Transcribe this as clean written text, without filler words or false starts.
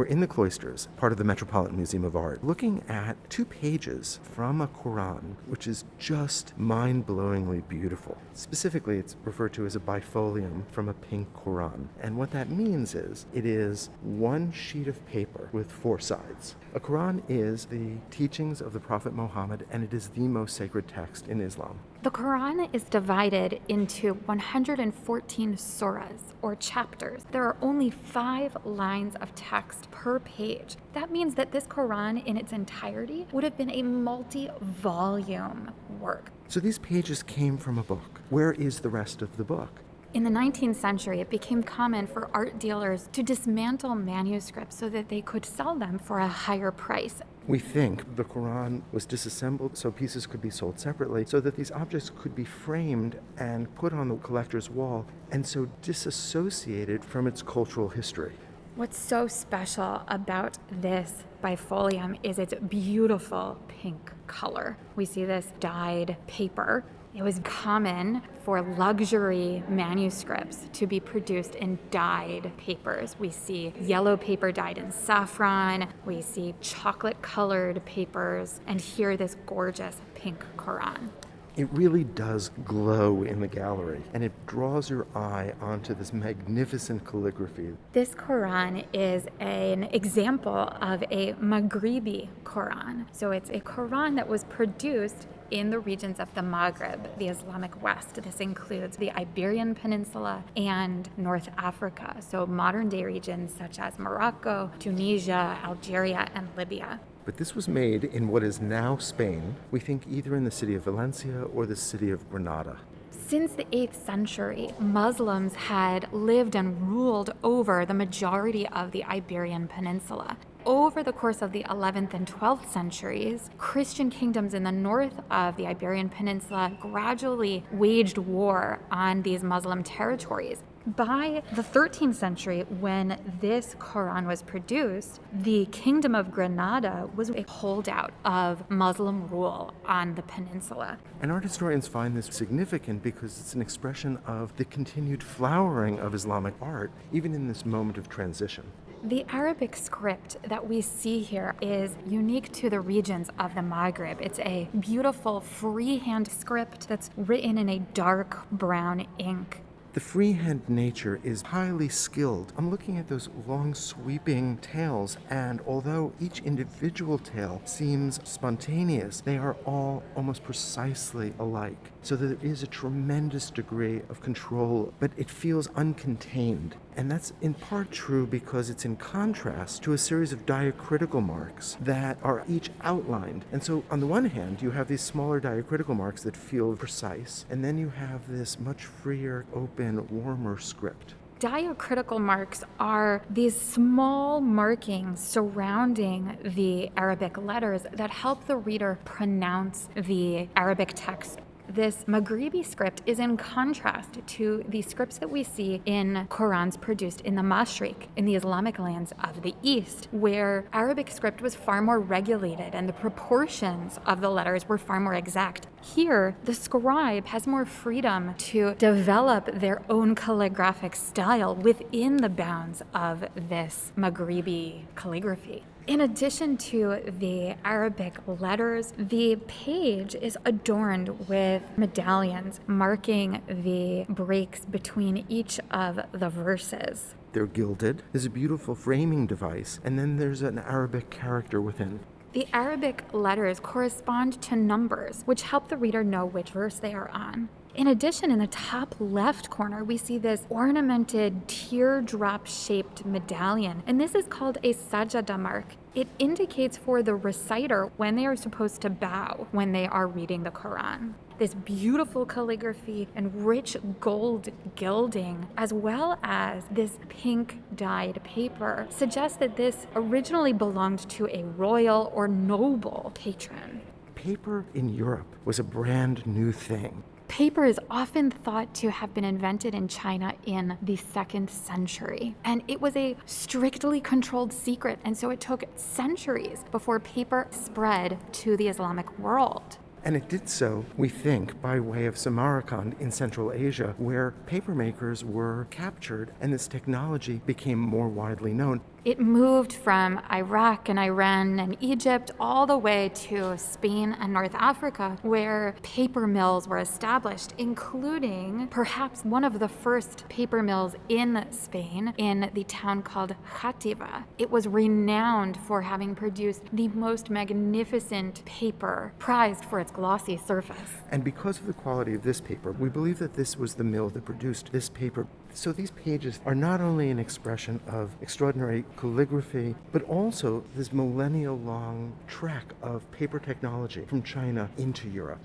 We're in the cloisters, part of the Metropolitan Museum of Art, looking at 2 pages from a Qur'an, which is just mind-blowingly beautiful. Specifically, it's referred to as a Bifolium from a Pink Qur'an. And what that means is it is one sheet of paper with 4 sides. A Qur'an is the teachings of the Prophet Muhammad, and it is the most sacred text in Islam. The Quran is divided into 114 surahs, or chapters. There are only 5 lines of text per page. That means that this Quran in its entirety would have been a multi-volume work. So these pages came from a book. Where is the rest of the book? In the 19th century, it became common for art dealers to dismantle manuscripts so that they could sell them for a higher price. We think the Quran was disassembled so pieces could be sold separately, so that these objects could be framed and put on the collector's wall, and so disassociated from its cultural history. What's so special about this Bifolium is its beautiful pink color. We see this dyed paper. It was common for luxury manuscripts to be produced in dyed papers. We see yellow paper dyed in saffron, we see chocolate-colored papers, and here this gorgeous pink Quran. It really does glow in the gallery, and it draws your eye onto this magnificent calligraphy. This Quran is an example of a Maghribi Quran. So it's a Quran that was produced in the regions of the Maghrib, the Islamic West. This includes the Iberian Peninsula and North Africa, so modern-day regions such as Morocco, Tunisia, Algeria, and Libya. But this was made in what is now Spain, we think either in the city of Valencia or the city of Granada. Since the 8th century, Muslims had lived and ruled over the majority of the Iberian Peninsula. Over the course of the 11th and 12th centuries, Christian kingdoms in the north of the Iberian Peninsula gradually waged war on these Muslim territories. By the 13th century, when this Quran was produced, the Kingdom of Granada was a holdout of Muslim rule on the peninsula. And art historians find this significant because it's an expression of the continued flowering of Islamic art, even in this moment of transition. The Arabic script that we see here is unique to the regions of the Maghrib. It's a beautiful freehand script that's written in a dark brown ink. The freehand nature is highly skilled. I'm looking at those long sweeping tails, and although each individual tail seems spontaneous, they are all almost precisely alike. So there is a tremendous degree of control, but it feels uncontained. And that's in part true because it's in contrast to a series of diacritical marks that are each outlined. And so on the one hand, you have these smaller diacritical marks that feel precise, and then you have this much freer, open, warmer script. Diacritical marks are these small markings surrounding the Arabic letters that help the reader pronounce the Arabic text. This Maghribi script is in contrast to the scripts that we see in Qurans produced in the Mashriq, in the Islamic lands of the East, where Arabic script was far more regulated and the proportions of the letters were far more exact. Here, the scribe has more freedom to develop their own calligraphic style within the bounds of this Maghribi calligraphy. In addition to the Arabic letters, the page is adorned with medallions marking the breaks between each of the verses. They're gilded. There's a beautiful framing device, and then there's an Arabic character within. The Arabic letters correspond to numbers, which help the reader know which verse they are on. In addition, in the top left corner, we see this ornamented teardrop-shaped medallion, and this is called a sajada mark. It indicates for the reciter when they are supposed to bow when they are reading the Quran. This beautiful calligraphy and rich gold gilding, as well as this pink dyed paper, suggests that this originally belonged to a royal or noble patron. Paper in Europe was a brand new thing. Paper is often thought to have been invented in China in the 2nd century, and it was a strictly controlled secret, and so it took centuries before paper spread to the Islamic world. And it did so, we think, by way of Samarkand in Central Asia, where papermakers were captured and this technology became more widely known. It moved from Iraq and Iran and Egypt all the way to Spain and North Africa, where paper mills were established, including perhaps one of the first paper mills in Spain in the town called Játiva. It was renowned for having produced the most magnificent paper, prized for its glossy surface. And because of the quality of this paper, we believe that this was the mill that produced this paper. So these pages are not only an expression of extraordinary calligraphy, but also this millennial-long trek of paper technology from China into Europe.